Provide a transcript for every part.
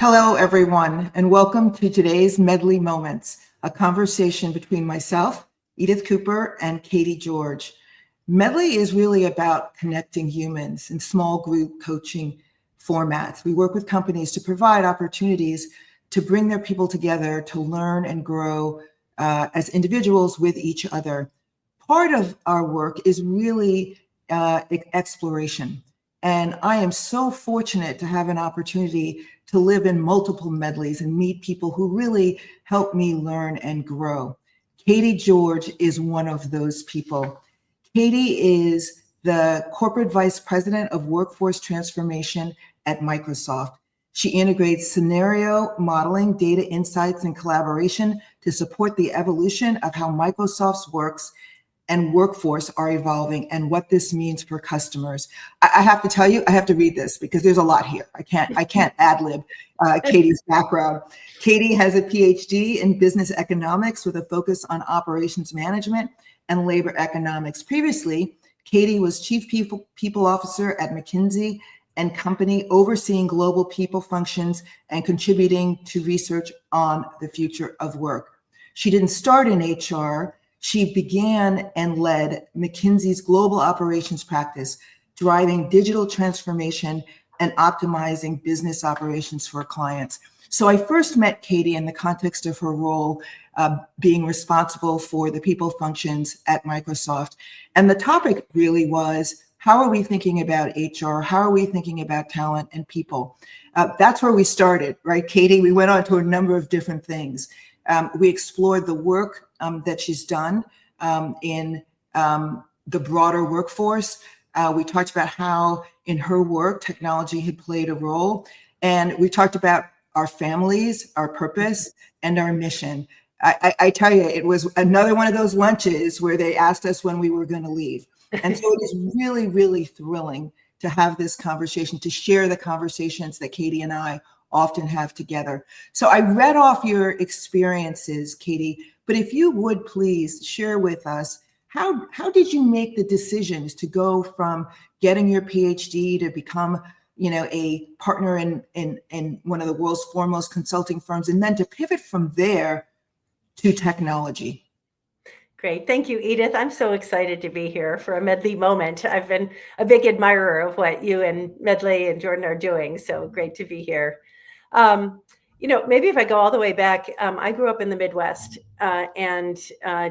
Hello, everyone, and welcome to today's Medley Moments, a conversation between myself, Edith Cooper, and Katy George. Medley is really about connecting humans in small group coaching formats. We work with companies to provide opportunities to bring their people together to learn and grow as individuals with each other. Part of our work is really exploration. And I am so fortunate to have an opportunity to live in multiple medleys and meet people who really help me learn and grow. Katy George is one of those people. Katy is the Corporate Vice President of Workforce Transformation at Microsoft. She integrates scenario modeling, data insights, and collaboration to support the evolution of how Microsoft's works and workforce are evolving and what this means for customers. I have to tell you, I have to read this because there's a lot here. I can't ad-lib Katy's background. Katy has a PhD in business economics with a focus on operations management and labor economics. Previously, Katy was Chief People Officer at McKinsey and Company, overseeing global people functions and contributing to research on the future of work. She didn't start in HR. She began and led McKinsey's global operations practice, driving digital transformation and optimizing business operations for clients. So I first met Katy in the context of her role being responsible for the people functions at Microsoft. And the topic really was, how are we thinking about HR? How are we thinking about talent and people? That's where we started, right, Katy? We went on to a number of different things. We explored the work that she's done in the broader workforce. We talked about how in her work, technology had played a role. And we talked about our families, our purpose, and our mission. I tell you, it was another one of those lunches where they asked us when we were going to leave. And so it is really, really thrilling to have this conversation, to share the conversations that Katy and I often have together. So I read off your experiences, Katy, but if you would please share with us, how did you make the decisions to go from getting your PhD to become, a partner in one of the world's foremost consulting firms, and then to pivot from there to technology? Great. Thank you, Edith. I'm so excited to be here for a Medley moment. I've been a big admirer of what you and Medley and Jordan are doing. So great to be here. Maybe if I go all the way back, I grew up in the Midwest and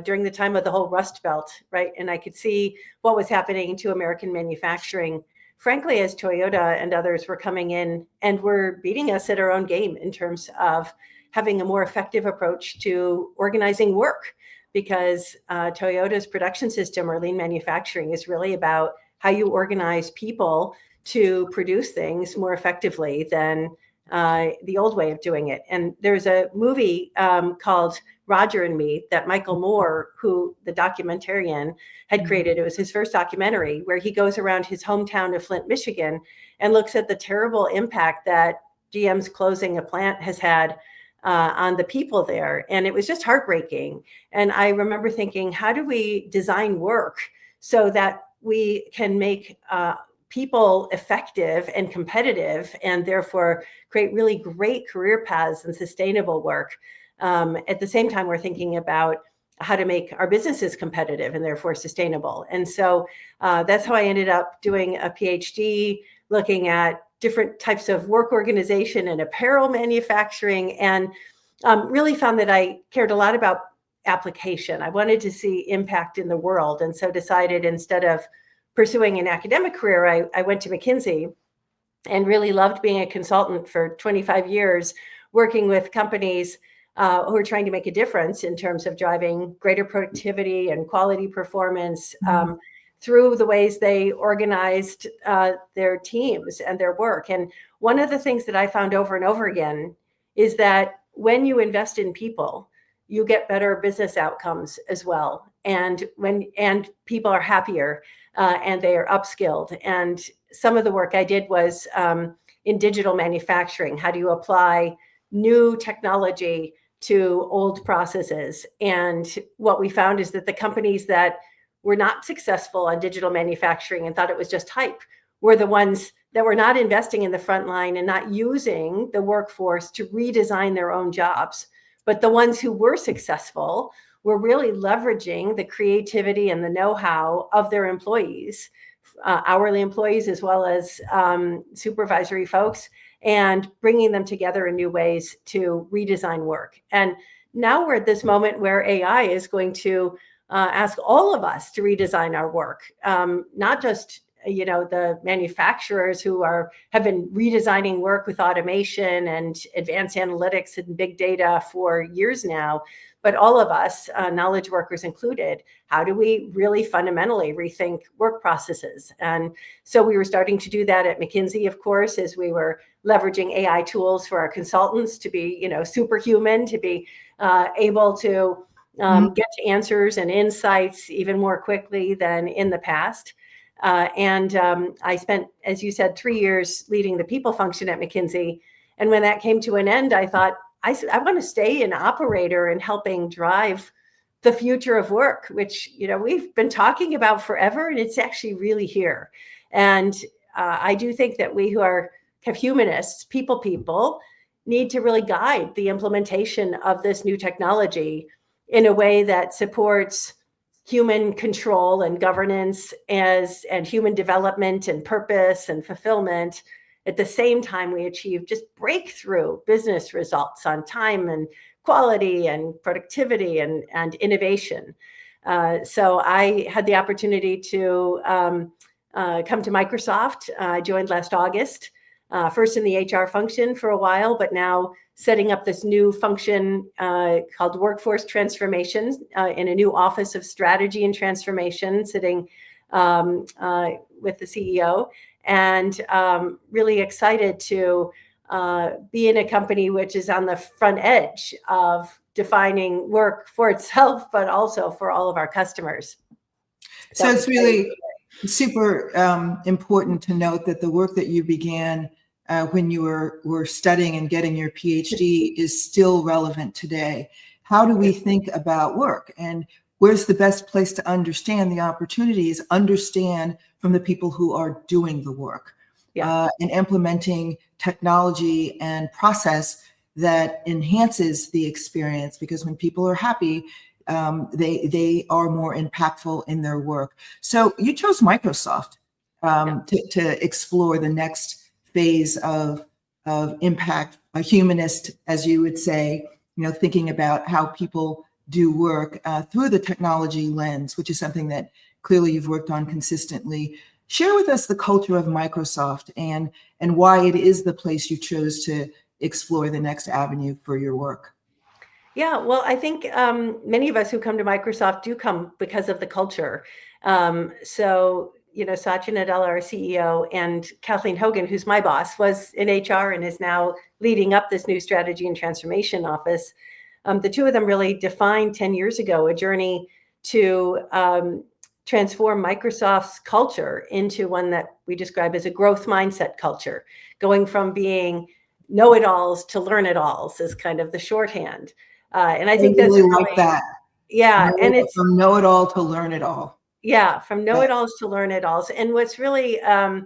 during the time of the whole Rust Belt, right? And I could see what was happening to American manufacturing, frankly, as Toyota and others were coming in and were beating us at our own game in terms of having a more effective approach to organizing work, because Toyota's production system, or lean manufacturing, is really about how you organize people to produce things more effectively than the old way of doing it. And there's a movie called Roger and Me that Michael Moore, who the documentarian, had created. It was his first documentary, where he goes around his hometown of Flint, Michigan, and looks at the terrible impact that GM's closing a plant has had on the people there. And it was just heartbreaking. And I remember thinking, how do we design work so that we can make people effective and competitive, and therefore create really great career paths and sustainable work? At the same time, we're thinking about how to make our businesses competitive and therefore sustainable. And so that's how I ended up doing a PhD, looking at different types of work organization and apparel manufacturing, and really found that I cared a lot about application. I wanted to see impact in the world. And so decided, instead of pursuing an academic career, I went to McKinsey and really loved being a consultant for 25 years, working with companies who are trying to make a difference in terms of driving greater productivity and quality performance through the ways they organized their teams and their work. And one of the things that I found over and over again is that when you invest in people, you get better business outcomes as well. And people are happier and they are upskilled. And some of the work I did was in digital manufacturing. How do you apply new technology to old processes? And what we found is that the companies that were not successful on digital manufacturing and thought it was just hype were the ones that were not investing in the front line and not using the workforce to redesign their own jobs. But the ones who were successful were really leveraging the creativity and the know-how of their employees, hourly employees as well as supervisory folks, and bringing them together in new ways to redesign work. And now we're at this moment where AI is going to ask all of us to redesign our work, not just the manufacturers who have been redesigning work with automation and advanced analytics and big data for years now, but all of us, knowledge workers included. How do we really fundamentally rethink work processes? And so we were starting to do that at McKinsey, of course, as we were leveraging AI tools for our consultants to be, superhuman, to be able to get to answers and insights even more quickly than in the past. I spent, as you said, 3 years leading the people function at McKinsey. And when that came to an end, I thought, I want to stay an operator and helping drive the future of work, which, we've been talking about forever, and it's actually really here. And I do think that we who have humanists, people, need to really guide the implementation of this new technology in a way that supports human control and governance and human development and purpose and fulfillment. At the same time, we achieve just breakthrough business results on time and quality and productivity and innovation. So I had the opportunity to come to Microsoft. I joined last August, first in the HR function for a while, but now setting up this new function called Workforce Transformation in a new office of strategy and transformation, sitting with the CEO. And really excited to be in a company which is on the front edge of defining work for itself, but also for all of our customers. So it's really super important to note that the work that you began when you were studying and getting your PhD is still relevant today. How do we think about work? And where's the best place to understand the opportunities, understand from the people who are doing the work, and implementing technology and process that enhances the experience, because when people are happy, they are more impactful in their work. So you chose Microsoft to explore the next phase of impact, a humanist, as you would say, thinking about how people do work through the technology lens, which is something that clearly you've worked on consistently. Share with us the culture of Microsoft and why it is the place you chose to explore the next avenue for your work. Yeah, well, I think many of us who come to Microsoft do come because of the culture. So, Satya Nadella, our CEO, and Kathleen Hogan, who's my boss, was in HR and is now leading up this new strategy and transformation office. The two of them really defined 10 years ago a journey to transform Microsoft's culture into one that we describe as a growth mindset culture, going from being know-it-alls to learn-it-alls is kind of the shorthand. And I think that's really like that. Yeah, and it's from know-it-all to learn-it-all. Yeah, from know-it-alls to learn-it-alls. And what's really, I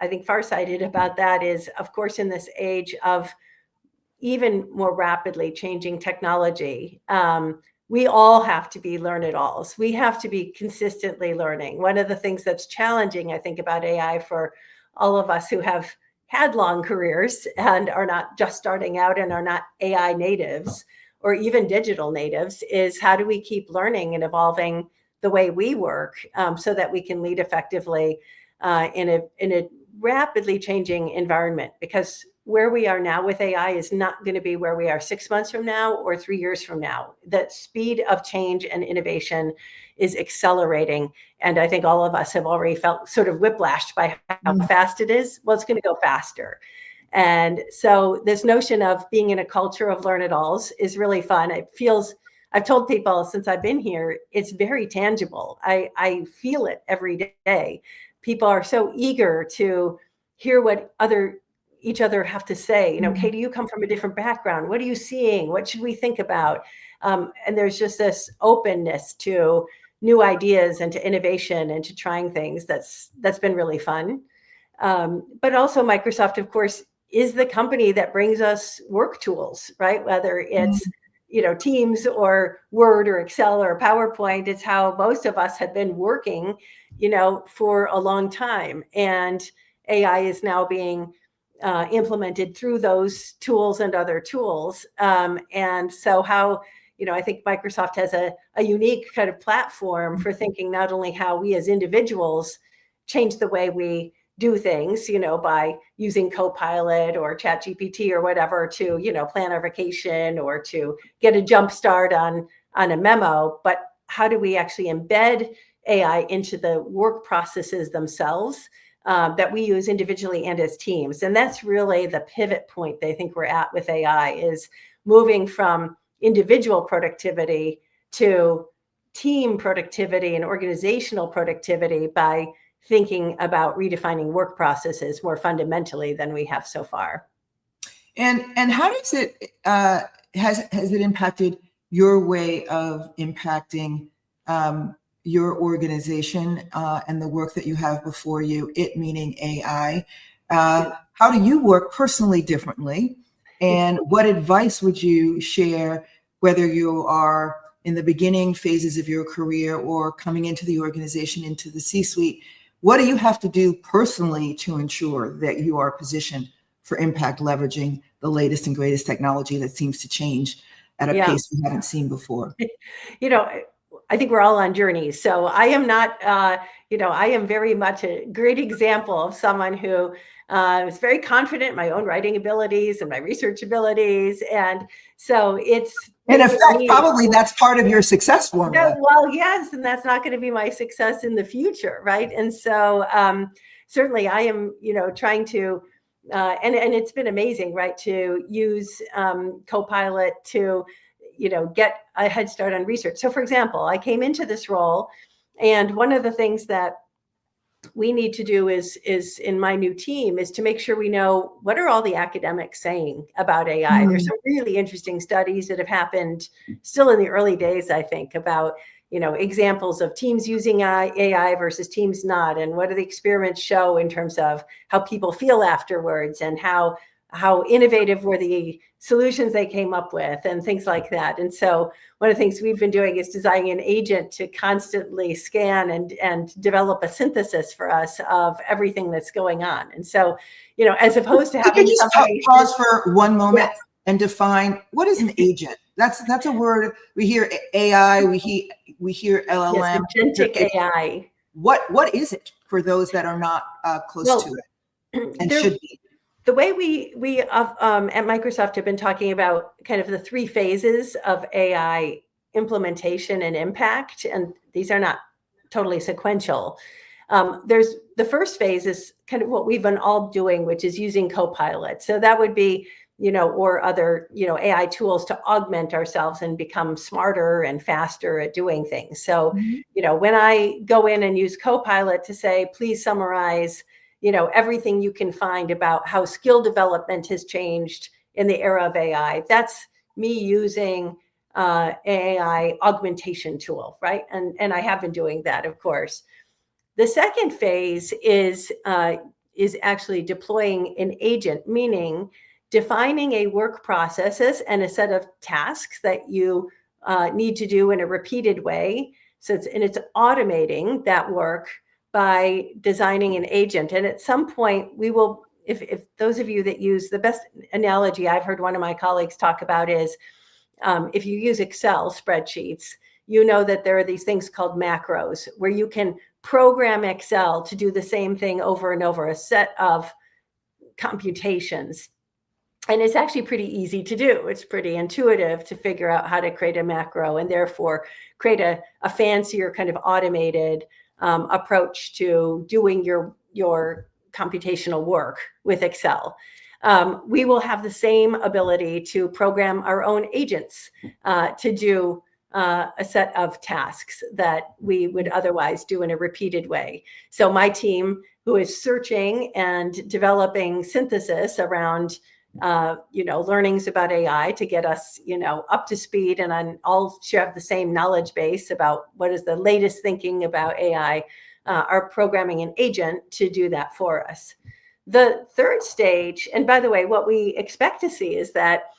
think, farsighted about that is, of course, in this age of even more rapidly changing technology, we all have to be learn-it-alls. We have to be consistently learning. One of the things that's challenging, I think, about AI for all of us who have had long careers and are not just starting out and are not AI natives or even digital natives is how do we keep learning and evolving the way we work so that we can lead effectively in a rapidly changing environment, because where we are now with AI is not going to be where we are 6 months from now or 3 years from now. The speed of change and innovation is accelerating. And I think all of us have already felt sort of whiplashed by how fast it is. Well, it's going to go faster. And so this notion of being in a culture of learn-it-alls is really fun. I've told people since I've been here, it's very tangible. I feel it every day. People are so eager to hear what each other have to say. Katy, you come from a different background. What are you seeing? What should we think about? And there's just this openness to new ideas and to innovation and to trying things that's been really fun. But also Microsoft, of course, is the company that brings us work tools, right? Whether it's Teams or Word or Excel or PowerPoint, it's how most of us have been working, for a long time. And AI is now being implemented through those tools and other tools. And so I think Microsoft has a unique kind of platform for thinking not only how we as individuals change the way we do things, by using Copilot or ChatGPT or whatever to, plan our vacation or to get a jump start on a memo, but how do we actually embed AI into the work processes themselves that we use individually and as teams? And that's really the pivot point they think we're at with AI, is moving from individual productivity to team productivity and organizational productivity by thinking about redefining work processes more fundamentally than we have so far. And how does it has it impacted your way of impacting your organization and the work that you have before you, it meaning AI? How do you work personally differently? And what advice would you share, whether you are in the beginning phases of your career or coming into the organization, into the C-suite? What do you have to do personally to ensure that you are positioned for impact, leveraging the latest and greatest technology that seems to change at a pace we haven't seen before? I think we're all on journeys. So I am not, I am very much a great example of someone who is very confident in my own writing abilities and my research abilities. And so it's... In effect, probably that's part of your success formula. Well, yes, and that's not going to be my success in the future, right? And so certainly I am, trying to, and it's been amazing, right, to use Copilot to, get a head start on research. So for example, I came into this role, and one of the things that we need to do is in my new team is to make sure we know what are all the academics saying about AI. There's some really interesting studies that have happened still in the early days, I think, about, examples of teams using AI versus teams not, and what do the experiments show in terms of how people feel afterwards, and how innovative were the solutions they came up with, and things like that. And so one of the things we've been doing is designing an agent to constantly scan and develop a synthesis for us of everything that's going on. And so, as opposed to having somebody... Pause for one moment and define, what is an agent? That's a word. We hear AI, we hear LLM. Yes, agentic AI. What is it for those that are not close to it and should be? The way we at Microsoft have been talking about kind of the three phases of AI implementation and impact, and these are not totally sequential. There's the first phase is kind of what we've been all doing, which is using Copilot. So that would be, or other, AI tools to augment ourselves and become smarter and faster at doing things. So, when I go in and use Copilot to say, please summarize, everything you can find about how skill development has changed in the era of AI, that's me using AI augmentation tool, right? And I have been doing that, of course. The second phase is actually deploying an agent, meaning defining a work processes and a set of tasks that you need to do in a repeated way. So it's automating that work by designing an agent. And at some point we will, if those of you that use, the best analogy I've heard one of my colleagues talk about is, if you use Excel spreadsheets, you know that there are these things called macros where you can program Excel to do the same thing over and over, a set of computations. And it's actually pretty easy to do. It's pretty intuitive to figure out how to create a macro and therefore create a fancier kind of automated approach to doing your computational work with Excel. We will have the same ability to program our own agents to do a set of tasks that we would otherwise do in a repeated way. So my team, who is searching and developing synthesis around learnings about AI to get us, up to speed, and all share the same knowledge base about what is the latest thinking about AI. are programming an agent to do that for us. The third stage, and by the way, what we expect to see is that,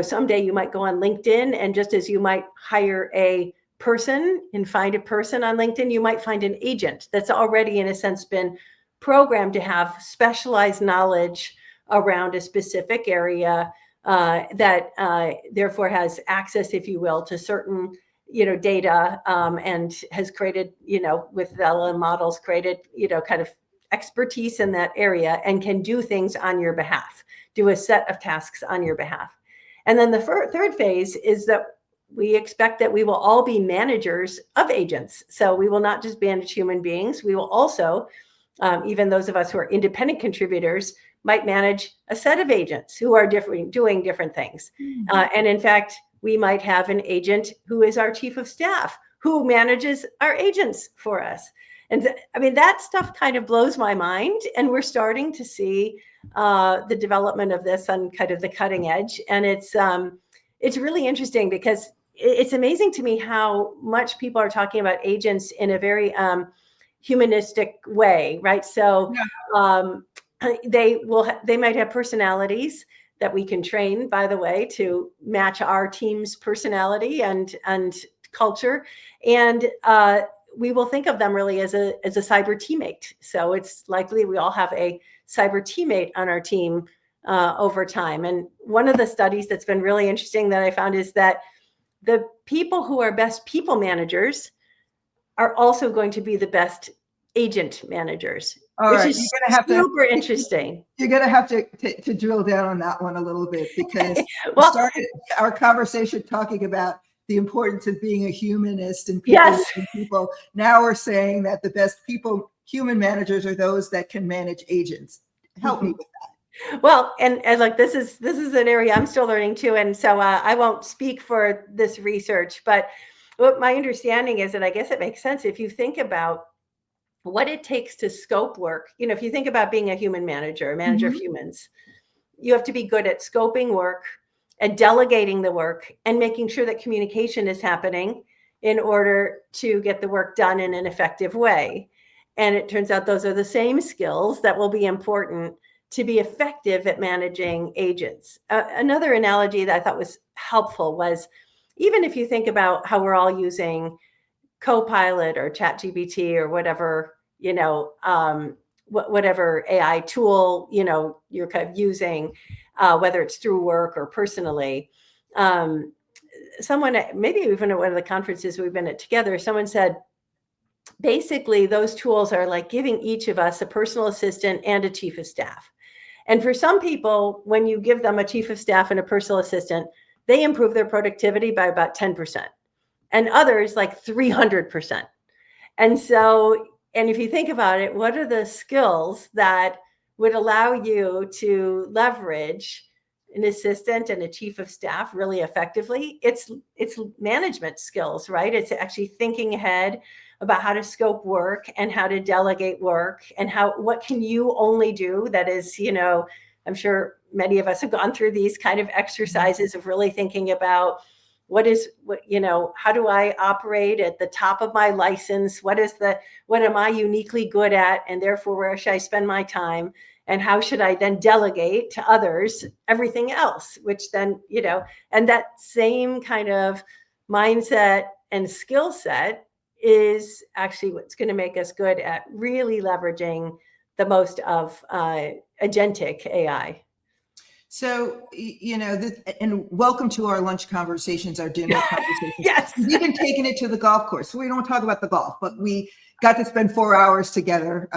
someday you might go on LinkedIn, and just as you might hire a person and find a person on LinkedIn, you might find an agent that's already, in a sense, been programmed to have specialized knowledge around a specific area that therefore has access, if you will, to certain data, and has created, with LLM models, created, kind of expertise in that area, and can do things on your behalf, do a set of tasks on your behalf. And then the third phase is that we expect that we will all be managers of agents. So we will not just manage human beings. We will also, even those of us who are independent contributors, might manage a set of agents who are doing different things. And in fact, we might have an agent who is our chief of staff, who manages our agents for us. And that stuff kind of blows my mind. And we're starting to see the development of this on kind of the cutting edge. And it's really interesting, because it's amazing to me how much people are talking about agents in a very humanistic way, right? So they might have personalities that we can train, by the way, to match our team's personality and culture. And we will think of them really as a cyber teammate. So it's likely we all have a cyber teammate on our team over time. And one of the studies that's been really interesting that I found is that the people who are best people managers are also going to be the best agent managers, which is super interesting. You're going to have to drill down on that one a little bit, because we started our conversation talking about the importance of being a humanist and people. Now we're saying that the best human managers are those that can manage agents. Help me with that. Well, and like this is an area I'm still learning too, and so I won't speak for this research, but what my understanding is, and I guess it makes sense if you think about what it takes to scope work. If you think about being a human manager, a manager of humans, you have to be good at scoping work and delegating the work and making sure that communication is happening in order to get the work done in an effective way. And it turns out those are the same skills that will be important to be effective at managing agents. Another analogy that I thought was helpful was, even if you think about how we're all using Copilot or ChatGPT or whatever, whatever AI tool, you're kind of using, whether it's through work or personally. Someone, maybe even at one of the conferences we've been at together, someone said, basically, those tools are like giving each of us a personal assistant and a chief of staff. And for some people, when you give them a chief of staff and a personal assistant, they improve their productivity by about 10%, and others like 300%. And so, and if you think about it, what are the skills that would allow you to leverage an assistant and a chief of staff really effectively? It's management skills, right? It's actually thinking ahead about how to scope work and how to delegate work, and what can you only do that is, I'm sure many of us have gone through these kind of exercises of really thinking about how do I operate at the top of my license? What am I uniquely good at? And therefore, where should I spend my time? And how should I then delegate to others everything else, which then, and that same kind of mindset and skill set is actually what's going to make us good at really leveraging the most of agentic AI. So, and welcome to our lunch conversations, our dinner conversations. Yes. We've even taken it to the golf course. So we don't talk about the golf, but we got to spend 4 hours together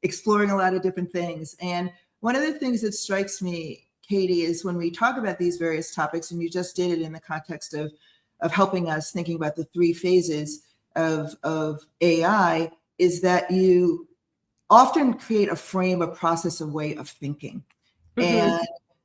exploring a lot of different things. And one of the things that strikes me, Katy, is when we talk about these various topics, and you just did it in the context of helping us thinking about the 3 phases of AI, is that you often create a frame, a process, a way of thinking. And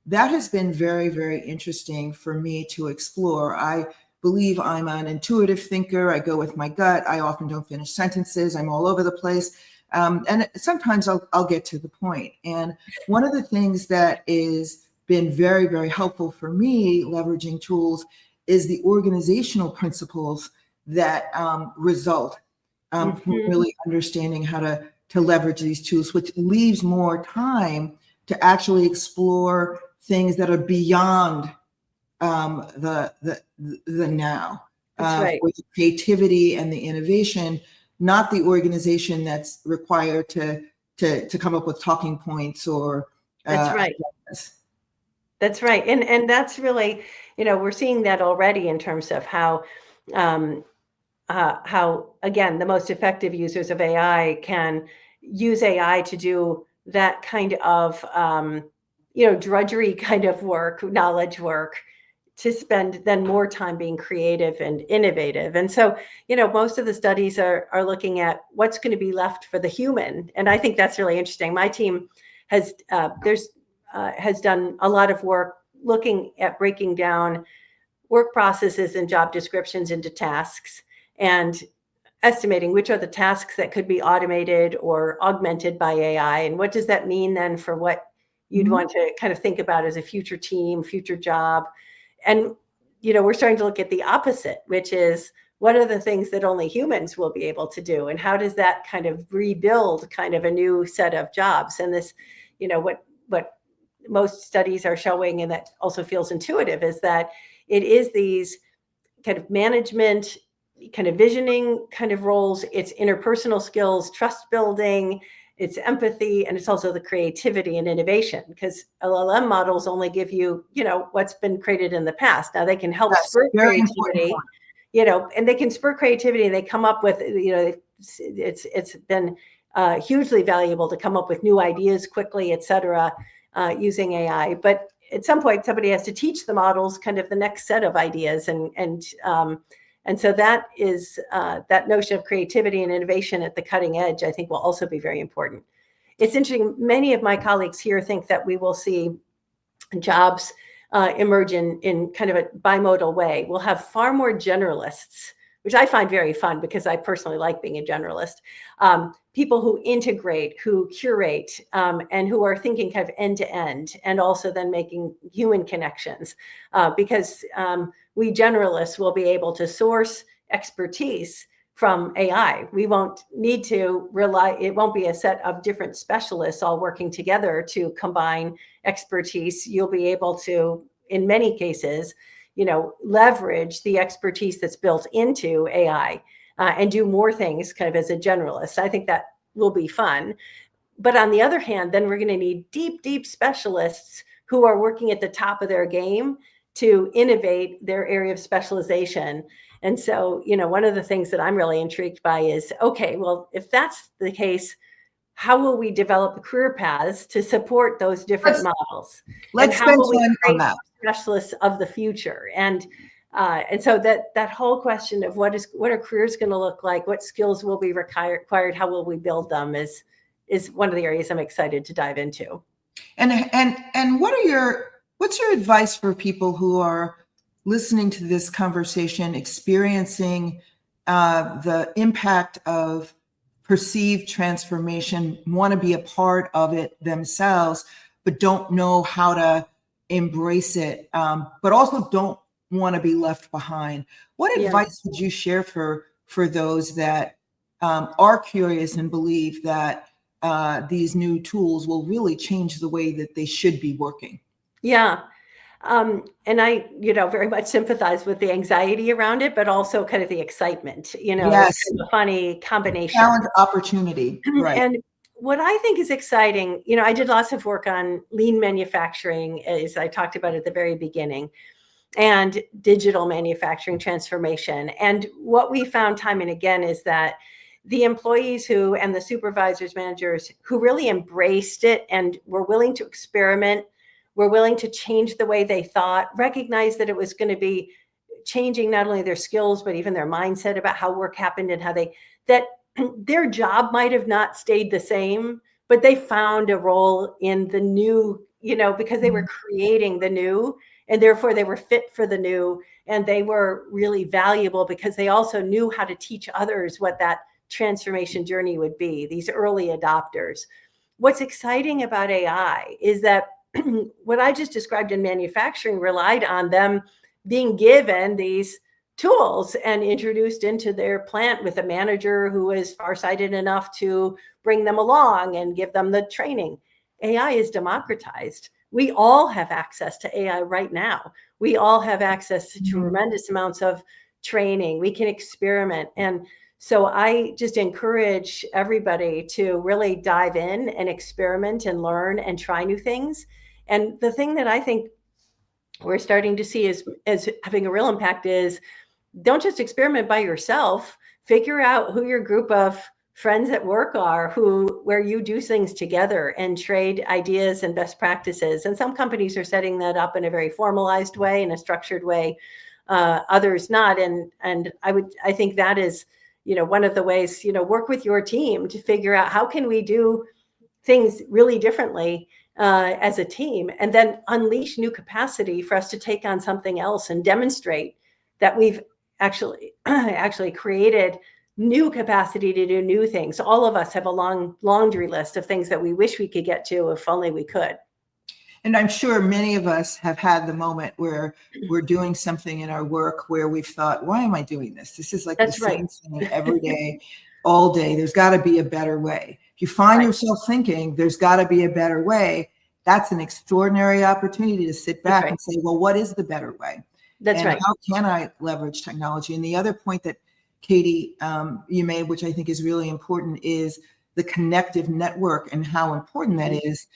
that has been very, very interesting for me to explore. I believe I'm an intuitive thinker. I go with my gut. I often don't finish sentences. I'm all over the place. And sometimes I'll get to the point. And one of the things that is been very, very helpful for me leveraging tools is the organizational principles that result from really understanding how to leverage these tools, which leaves more time to actually explore things that are beyond the now. That's right. For the creativity and the innovation, not the organization that's required to come up with talking points or That's right. agendas. That's right. And that's really, we're seeing that already in terms of um, how again the most effective users of AI can use AI to do that kind of drudgery kind of work, knowledge work, to spend then more time being creative and innovative. And so, most of the studies are looking at what's going to be left for the human, and I think that's really interesting. My team has has done a lot of work looking at breaking down work processes and job descriptions into tasks and estimating which are the tasks that could be automated or augmented by AI. And what does that mean then for what you'd want to kind of think about as a future team, future job? And, we're starting to look at the opposite, which is what are the things that only humans will be able to do? And how does that kind of rebuild kind of a new set of jobs? And this, what most studies are showing, and that also feels intuitive, is that it is these kind of management, kind of visioning kind of roles. It's interpersonal skills, trust building, it's empathy, and it's also the creativity and innovation, because LLM models only give you, what's been created in the past. Now they can help spur creativity, and they can spur creativity, and they come up with, it's been hugely valuable to come up with new ideas quickly, et cetera, using AI. But at some point, somebody has to teach the models kind of the next set of ideas, and so that is that notion of creativity and innovation at the cutting edge, I think, will also be very important. It's interesting. Many of my colleagues here think that we will see jobs emerge in kind of a bimodal way. We'll have far more generalists, which I find very fun because I personally like being a generalist. People who integrate, who curate, and who are thinking kind of end to end, and also then making human connections, because we generalists will be able to source expertise from AI. We won't need to rely, it won't be a set of different specialists all working together to combine expertise. You'll be able to, in many cases, leverage the expertise that's built into AI and do more things kind of as a generalist. I think that will be fun. But on the other hand, then we're going to need deep, deep specialists who are working at the top of their game to innovate their area of specialization. And so, one of the things that I'm really intrigued by is, okay, well, if that's the case, how will we develop career paths to support those different models? Let's spend time on that. Specialists of the future. And so that whole question of what are careers going to look like, what skills will be required, how will we build them, is one of the areas I'm excited to dive into. And what's your advice for people who are listening to this conversation, experiencing the impact of perceived transformation, want to be a part of it themselves, but don't know how to embrace it, but also don't want to be left behind? What advice would you share for those that are curious and believe that these new tools will really change the way that they should be working? Yeah. And I, very much sympathize with the anxiety around it, but also kind of the excitement, Yes. It's kind of a funny combination. Challenge, opportunity. Right. And what I think is exciting, I did lots of work on lean manufacturing, as I talked about at the very beginning, and digital manufacturing transformation. And what we found time and again is that the employees and the supervisors, managers who really embraced it and were willing to experiment, were willing to change the way they thought, recognized that it was going to be changing not only their skills, but even their mindset about how work happened and that their job might have not stayed the same, but they found a role in the new, because they were creating the new, and therefore they were fit for the new, and they were really valuable because they also knew how to teach others what that transformation journey would be, these early adopters. What's exciting about AI is that what I just described in manufacturing relied on them being given these tools and introduced into their plant with a manager who is farsighted enough to bring them along and give them the training. AI is democratized. We all have access to AI right now. We all have access to tremendous amounts of training. We can experiment. And so I just encourage everybody to really dive in and experiment and learn and try new things. And the thing that I think we're starting to see as having a real impact is, don't just experiment by yourself. Figure out who your group of friends at work are, where you do things together and trade ideas and best practices. And some companies are setting that up in a very formalized way, in a structured way, others not. And I think that is, one of the ways, work with your team to figure out how can we do things really differently as a team, and then unleash new capacity for us to take on something else and demonstrate that we've actually created new capacity to do new things. All of us have a long laundry list of things that we wish we could get to if only we could. And I'm sure many of us have had the moment where we're doing something in our work where we've thought, why am I doing this? This is like the same thing every day, all day. There's got to be a better way. If you find yourself thinking there's got to be a better way, that's an extraordinary opportunity to sit back and say, well, what is the better way? How can I leverage technology? And the other point that Katy, you made, which I think is really important, is the connective network and how important that is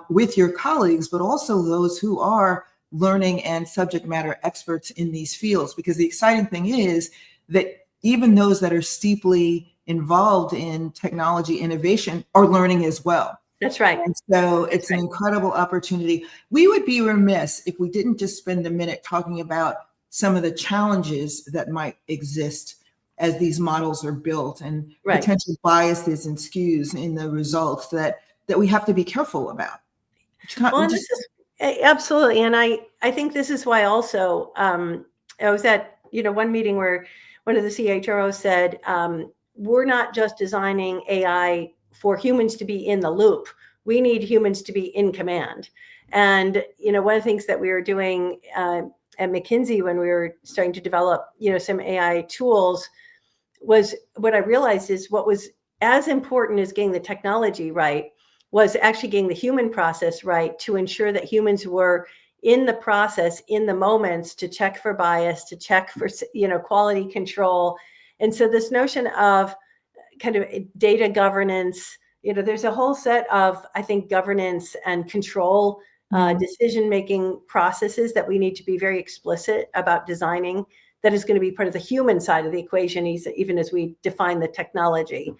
with your colleagues, but also those who are learning and subject matter experts in these fields. Because the exciting thing is that even those that are steeply involved in technology innovation are learning as well. That's right. And so it's an incredible opportunity. We would be remiss if we didn't just spend a minute talking about some of the challenges that might exist as these models are built, and potential biases and skews in the results that we have to be careful about. This is absolutely. And I think this is why also I was at, one meeting where one of the CHROs said, we're not just designing AI for humans to be in the loop. We need humans to be in command. And, one of the things that we were doing at McKinsey when we were starting to develop, some AI tools, was what I realized is what was as important as getting the technology right was actually getting the human process right, to ensure that humans were in the process, in the moments, to check for bias, to check for, quality control. And so this notion of kind of data governance, there's a whole set of, I think, governance and control decision-making processes that we need to be very explicit about designing, that is going to be part of the human side of the equation, even as we define the technology.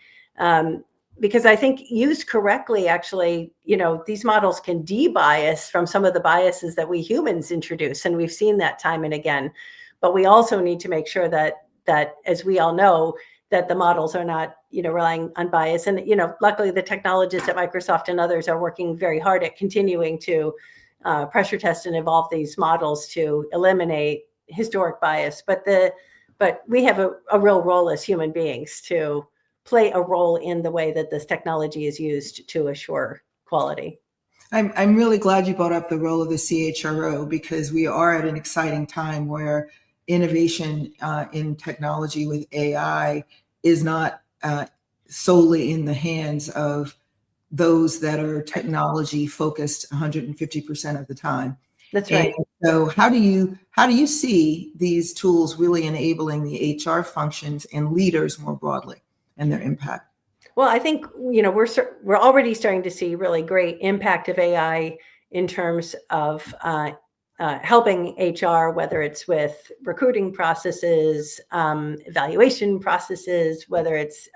Because I think used correctly, actually, these models can de-bias from some of the biases that we humans introduce. And we've seen that time and again. But we also need to make sure that as we all know, that the models are not, relying on bias. And, luckily the technologists at Microsoft and others are working very hard at continuing to pressure test and evolve these models to eliminate historic bias. But we have a real role as human beings to play a role in the way that this technology is used to assure quality. I'm really glad you brought up the role of the CHRO, because we are at an exciting time where innovation in technology with AI is not solely in the hands of those that are technology focused 150% of the time. That's right. And so how do you see these tools really enabling the HR functions and leaders more broadly and their impact? Well, I think, we're already starting to see really great impact of AI in terms of helping HR, whether it's with recruiting processes, evaluation processes, whether it's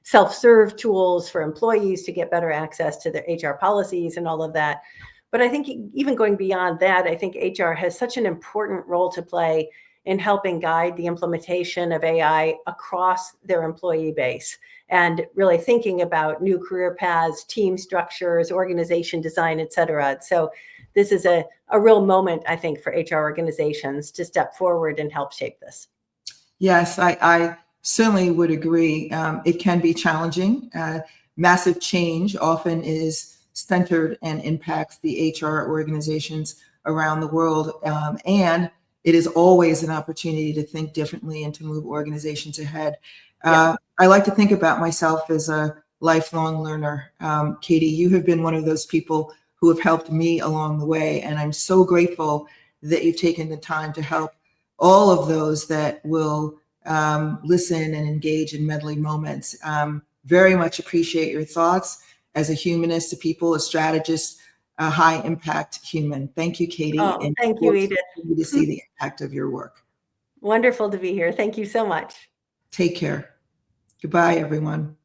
self-serve tools for employees to get better access to their HR policies and all of that. But I think even going beyond that, I think HR has such an important role to play in helping guide the implementation of AI across their employee base, and really thinking about new career paths, team structures, organization design, et cetera. So this is a real moment, I think, for HR organizations to step forward and help shape this. Yes, I certainly would agree. It can be challenging. Massive change often is centered and impacts the HR organizations around the world. And it is always an opportunity to think differently and to move organizations ahead. Yeah. I like to think about myself as a lifelong learner. Katy, you have been one of those people who have helped me along the way, and I'm so grateful that you've taken the time to help all of those that will listen and engage in Medley Moments. Very much appreciate your thoughts as a humanist to people, a strategist, a high impact human. Thank you, Katy, Oh, and thank you, we'll Edith. continue to see the impact of your work. Wonderful to be here. Thank you so much. Take care. Goodbye, everyone.